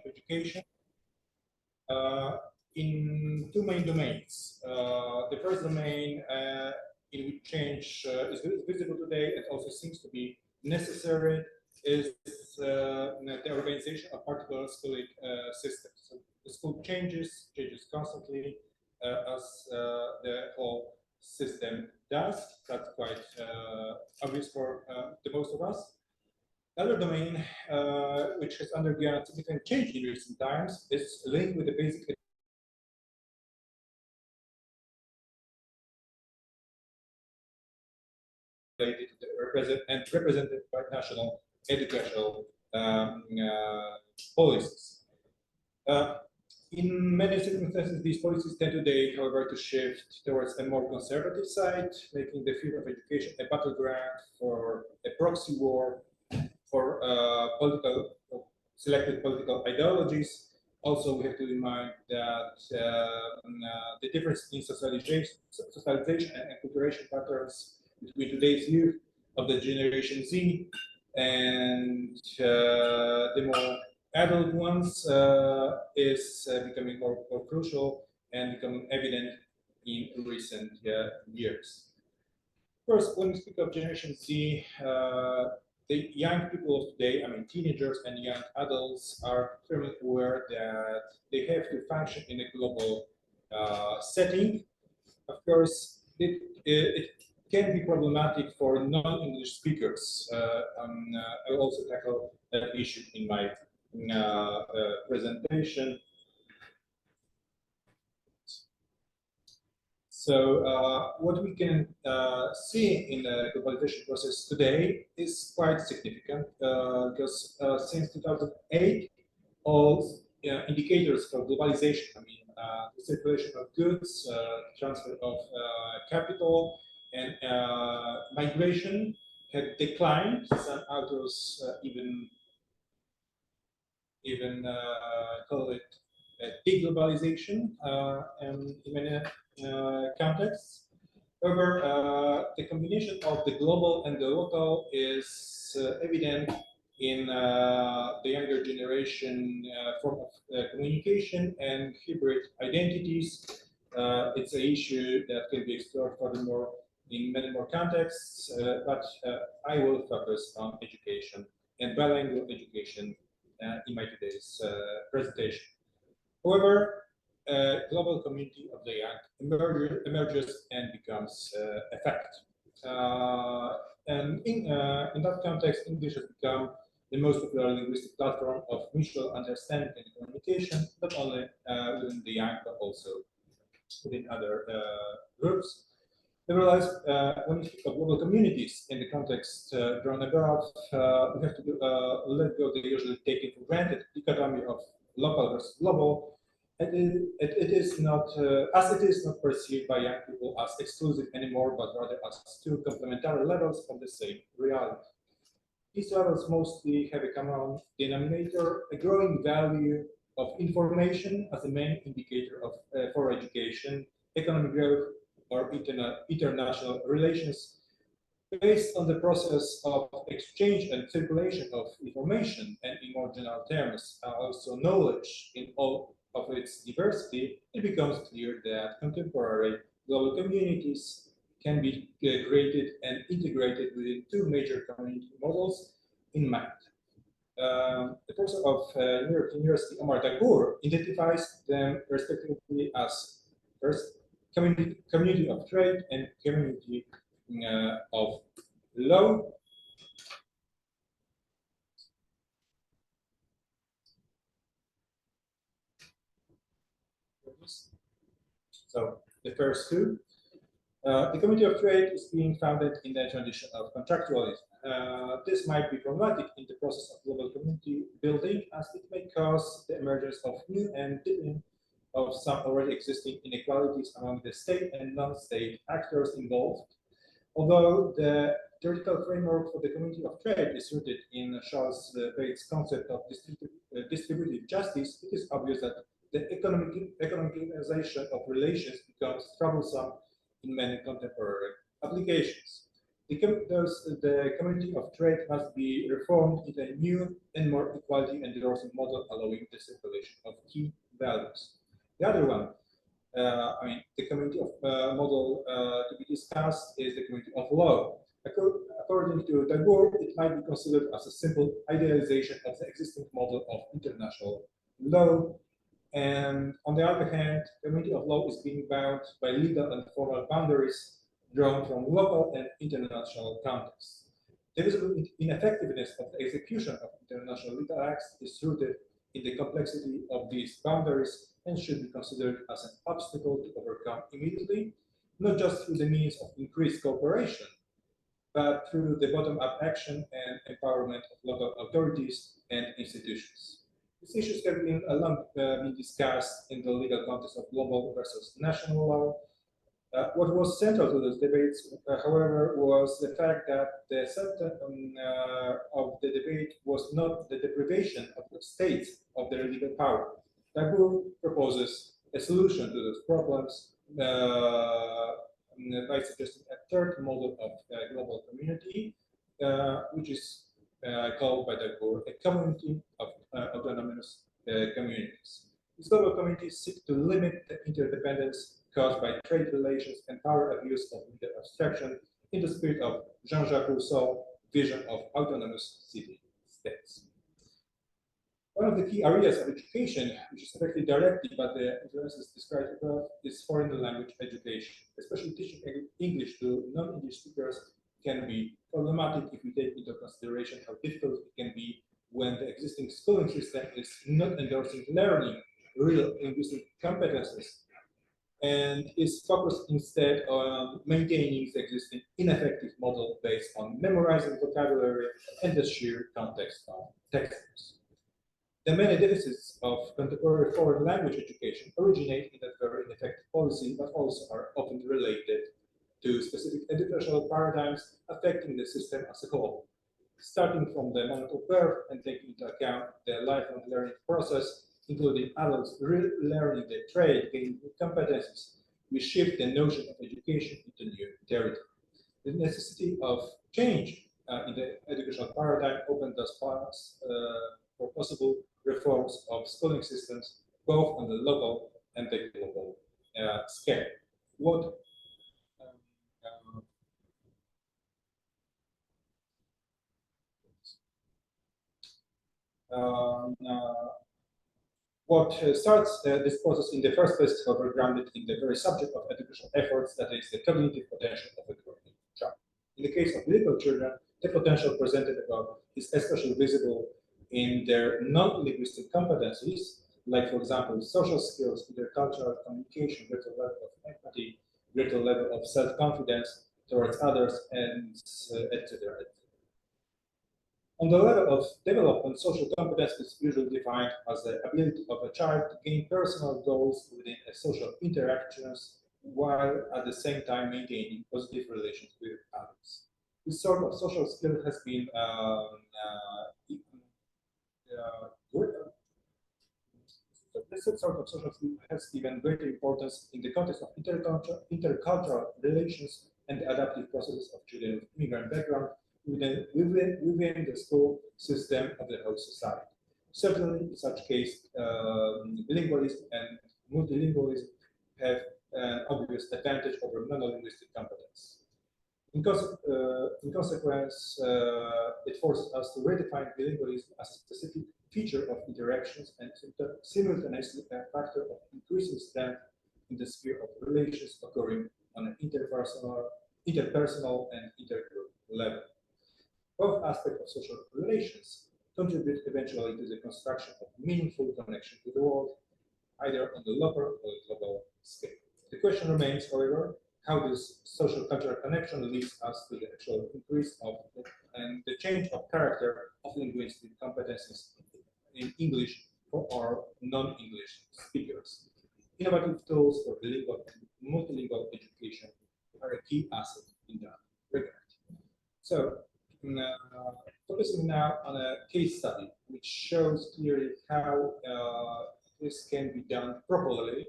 education in two main domains. The first domain in which change is visible today and also seems to be necessary is the organization of particular schooling systems. So the school changes constantly as the whole system does. That's quite obvious for the most of us. Another domain which has undergone significant change in recent times is linked with the basic represented by national educational policies. In many circumstances, these policies tend today, however, to shift towards a more conservative side, making the field of education a battleground for a proxy war for selected political ideologies. Also, we have to remind that the difference in socialization and acculturation patterns between today's youth of the Generation Z and the more adult ones is becoming more crucial and becoming evident in recent years. First, when we speak of Generation Z, the young people of today, I mean teenagers and young adults, are firmly aware that they have to function in a global setting. Of course, it can be problematic for non-English speakers. I will also tackle that issue in my presentation. So what we can see in the globalization process today is quite significant because since 2008, all indicators for globalization, I mean, the circulation of goods, transfer of capital, and migration have declined. Some authors even call it deglobalization in many contexts. However, the combination of the global and the local is evident in the younger generation form of communication and hybrid identities. It's an issue that can be explored furthermore in many more contexts, but I will focus on education and bilingual education in my today's presentation. However, a global community of the young emerges and becomes a fact. And in that context, English has become the most popular linguistic platform of mutual understanding and communication, not only within the young, but also within other groups. Nevertheless, when we speak of global communities in the context drawn above, we have to let go the usually taken for granted dichotomy of local versus global. It is not perceived by young people as exclusive anymore, but rather as two complementary levels of the same reality. These levels mostly have a common denominator, a growing value of information as a main indicator of for education, economic growth, or international relations, based on the process of exchange and circulation of information, and in more general terms, also knowledge in all of its diversity, it becomes clear that contemporary global communities can be created and integrated within two major community models in mind. The professor of New York University, Omar Dagur, identifies them respectively as first community of trade and community of law. So the first two. The Community of Trade is being founded in the tradition of contractualism. This might be problematic in the process of global community building, as it may cause the emergence of new and deepening of some already existing inequalities among the state and non-state actors involved. Although the theoretical framework for the Community of Trade is rooted in Charles Bates' concept of distributive justice, it is obvious that the economicalization of relations becomes troublesome in many contemporary applications. The community of trade must be reformed in a new and more equality endorsing model allowing the circulation of key values. The other one, the community of model to be discussed is the community of law. According to Tagore, it might be considered as a simple idealization of the existing model of international law. And on the other hand, the community of law is being bound by legal and formal boundaries drawn from local and international contexts. The visible ineffectiveness of the execution of international legal acts is rooted in the complexity of these boundaries and should be considered as an obstacle to overcome immediately, not just through the means of increased cooperation, but through the bottom-up action and empowerment of local authorities and institutions. These issues have been long been discussed in the legal context of global versus national law. What was central to those debates, however, was the fact that the center of the debate was not the deprivation of the states of their legal power. Tagore proposes a solution to those problems by suggesting a third model of global community, which is called by Tagore a community of autonomous communities. These global communities seek to limit the interdependence caused by trade relations and power abuse of legal abstraction in the spirit of Jean-Jacques Rousseau's vision of autonomous city-states. One of the key areas of education, which is affected directly by the influences described above, is foreign language education. Especially teaching English to non-English speakers can be problematic if we take into consideration how difficult it can be when the existing schooling system is not endorsing learning real linguistic competences and is focused instead on maintaining the existing ineffective model based on memorizing vocabulary and the sheer context of textbooks. The many deficits of contemporary foreign language education originate in that very ineffective policy, but also are often related to specific educational paradigms affecting the system as a whole. Starting from the moment of birth and taking into account the lifelong learning process, including adults relearning their trade, gaining competencies, we shift the notion of education into new territory. The necessity of change in the educational paradigm opened thus paths for possible reforms of schooling systems, both on the local and the global scale. What starts this process in the first place, however, grounded in the very subject of educational efforts, that is the cognitive potential of a growing child. In the case of bilingual children, the potential presented above is especially visible in their non-linguistic competencies, like, for example, social skills, intercultural communication, greater level of empathy, greater level of self-confidence towards others, and etc. On the level of development, social competence is usually defined as the ability of a child to gain personal goals within a social interactions while at the same time maintaining positive relations with others. This sort of social skill has been this sort of social skill has given greater importance in the context of intercultural relations and the adaptive processes of children with immigrant background within the school system of the whole society. Certainly, in such case, bilingualism and multilingualism have an obvious advantage over monolinguistic competence. In consequence, it forces us to redefine bilingualism as a specific feature of interactions and simultaneously a factor of increasing strength in the sphere of relations occurring on an interpersonal and intergroup level. Both aspects of social relations contribute eventually to the construction of meaningful connection to the world, either on the local or global scale. The question remains, however, how this social cultural connection leads us to the actual increase of and the change of character of linguistic competencies in English for our non-English speakers. Innovative tools for bilingual and multilingual education are a key asset in that regard. So, focusing now on a case study which shows clearly how this can be done properly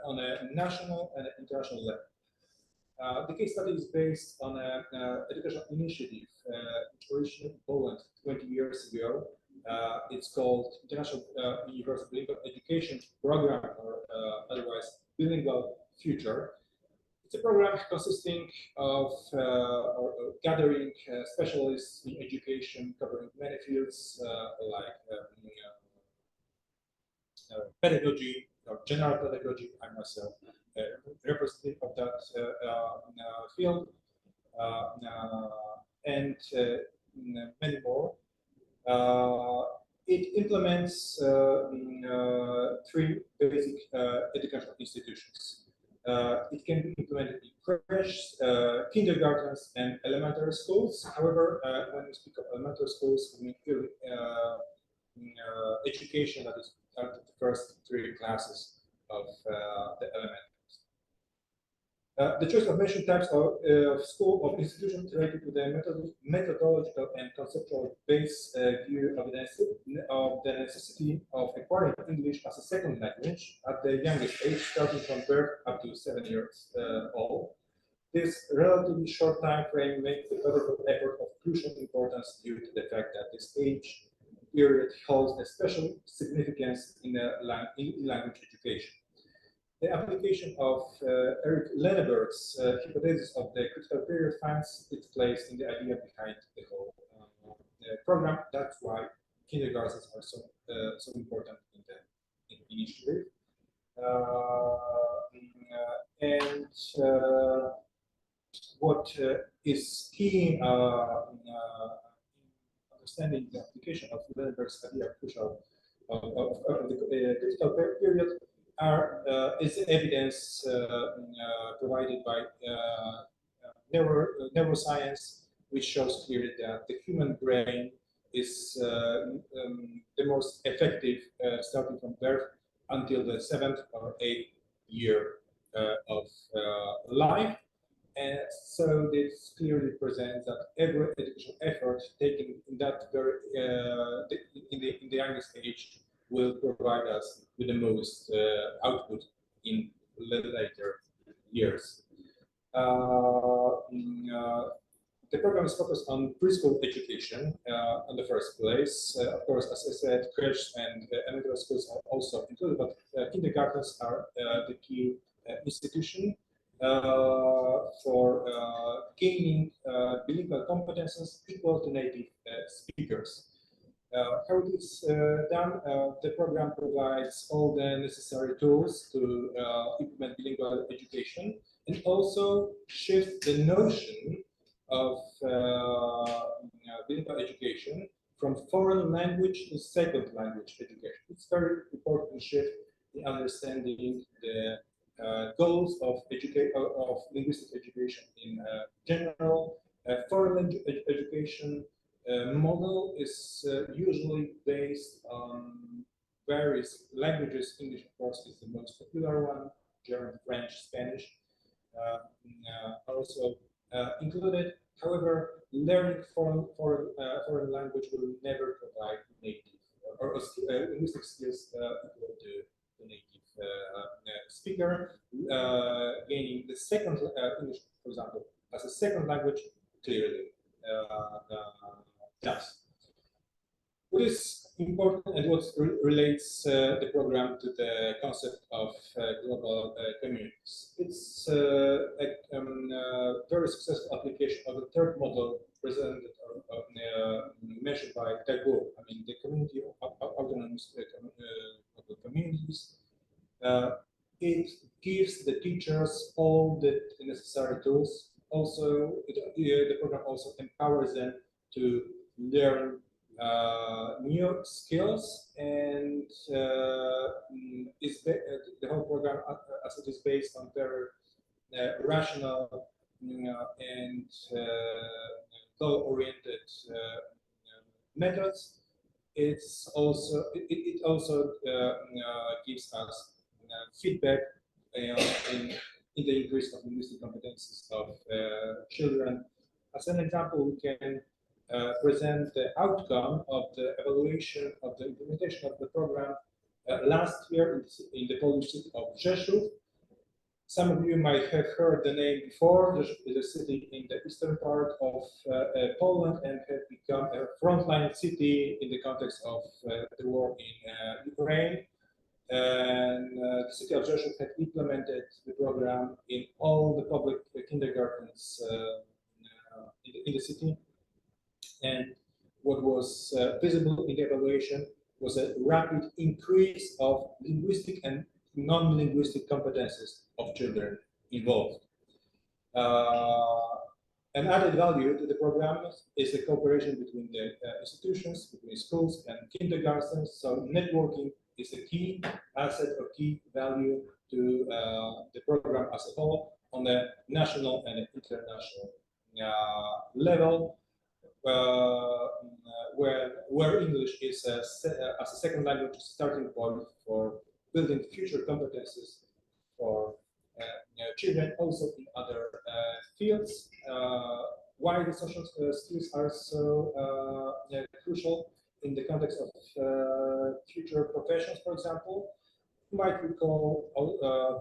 on a national and international level. The case study is based on an educational initiative which originated in Poland 20 years ago. It's called International Universal Bilingual Education Program, or otherwise Bilingual Future. It's a program consisting of or gathering specialists in education covering many fields like pedagogy or general pedagogy. I'm myself representative of that field, and many more. It implements three basic educational institutions. It can be implemented in creches, kindergartens, and elementary schools. However, when we speak of elementary schools, we mean education that is the first three classes of the elementary. The choice of mentioned types of school of institutions related to the methodological and conceptual base view of the necessity of acquiring English as a second language at the youngest age, starting from birth up to 7 years old. This relatively short time frame makes the pedagogical effort of crucial importance due to the fact that this age period holds a special significance in language education. The application of Eric Lenneberg's hypothesis of the critical period finds its place in the idea behind the whole program. That's why kindergartens are so important in the initiative. What is key in understanding the application of Lenneberg's idea crucial of the critical period is evidence provided by neuroscience, which shows clearly that the human brain is the most effective starting from birth until the 7th or 8th year of life. And so this clearly presents that every educational effort taken in that very in the youngest age will provide us with the most output in later years. The program is focused on preschool education in the first place. Of course, as I said, creches and elementary schools are also included, but kindergartens are the key institution for gaining bilingual competences equal to native speakers. How it is done? The program provides all the necessary tools to implement bilingual education, and also shift the notion of bilingual education from foreign language to second language education. It's very important shift in understanding the goals of linguistic education in general. Foreign language education model is usually based on various languages. English, of course, is the most popular one. German, French, Spanish are also included. However, learning foreign language will never provide native or linguistic skills equal to the native speaker. Gaining the second English, for example, as a second language clearly does. What is important and what relates the program to the concept of global communities? It's a very successful application of the third model presented or mentioned by Tagore. I mean, the community of autonomous communities. It gives the teachers all the necessary tools. Also, the program also empowers them to learn new skills, and the whole program, as it is based on very rational and goal-oriented methods. It also gives us feedback in the increase of linguistic competences of children. As an example, we can present the outcome of the evaluation of the implementation of the program last year in the Polish city of Rzeszów. Some of you might have heard the name before. This is a city in the eastern part of Poland and has become a frontline city in the context of the war in Ukraine. And the city of Rzeszów had implemented the program in all the public kindergartens in the city. And what was visible in the evaluation was a rapid increase of linguistic and non-linguistic competences of children involved. An added value to the program is the cooperation between the institutions, between schools and kindergartens. So networking is a key asset or key value to the program as a whole on the national and international level. Where English is as a second language starting point for building future competences for children, also in other fields. Why the social skills are so crucial in the context of future professions, for example. You might recall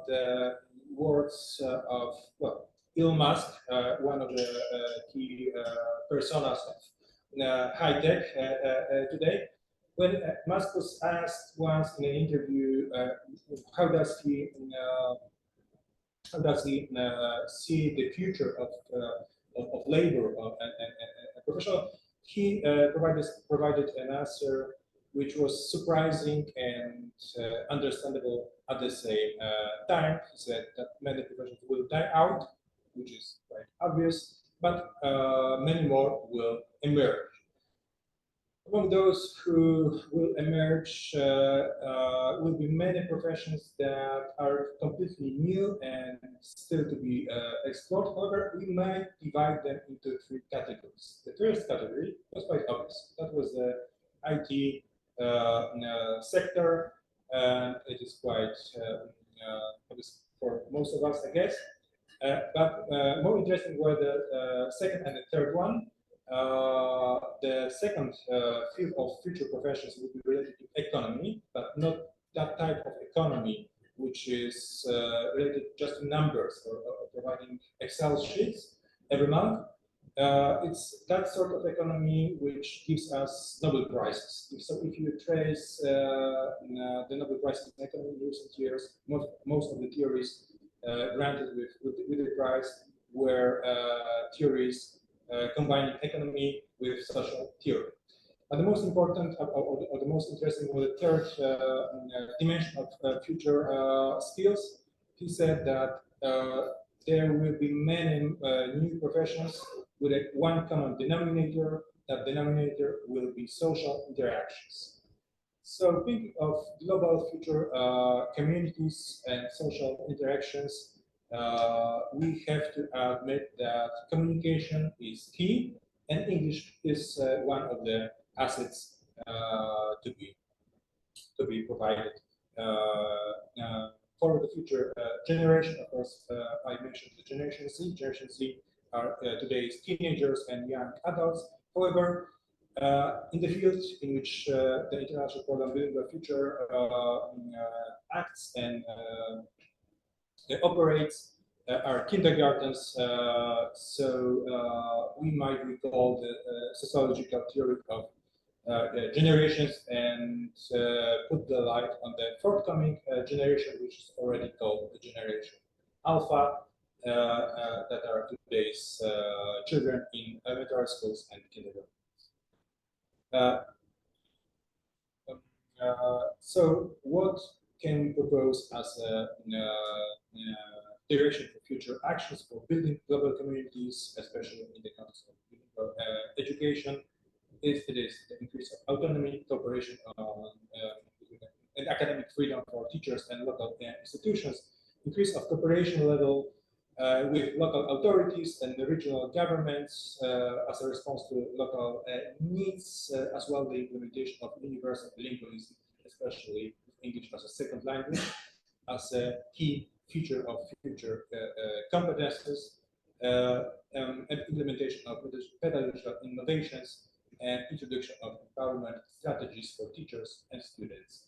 the words of, well, Elon Musk, one of the key personas of high tech today. When Musk was asked once in an interview, how does he see the future of labor and professional, he provided an answer which was surprising and understandable at the same time. He said that many professions will die out, which is quite obvious, but many more will emerge. Among those who will emerge will be many professions that are completely new and still to be explored. However, we might divide them into three categories. The first category was quite obvious. That was the IT sector, and it is quite obvious for most of us, I guess. But more interesting were the second and the third one. The second field of future professions will be related to economy, but not that type of economy which is related just to numbers or providing Excel sheets every month. It's that sort of economy which gives us Nobel Prizes. So if you trace the Nobel Prizes in economy in recent years, most of the theories granted with the prize were theories combining economy with social theory. But the most important or the most interesting was the third dimension of future skills. He said that there will be many new professions with one common denominator. That denominator will be social interactions. So think of global future communities and social interactions. We have to admit that communication is key, and English is one of the assets to be provided for the future generation. Of course, I mentioned the Generation Z. Generation Z are today's teenagers and young adults. However, in the field in which the international program Bilingual Future acts and operates are kindergartens, so we might recall the sociological theory of generations and put the light on the forthcoming generation, which is already called the Generation Alpha, that are today's children in elementary schools and kindergarten. So what can we propose as a direction for future actions for building global communities, especially in the context of education? It is the increase of autonomy, cooperation and academic freedom for teachers and local institutions, increase of cooperation level with local authorities and the regional governments as a response to local needs, as well the implementation of universal bilingualism, especially English as a second language, as a key feature of future competences, and implementation of pedagogical innovations and introduction of empowerment strategies for teachers and students.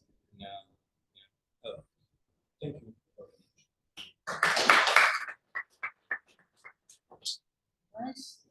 Thank you. Nice.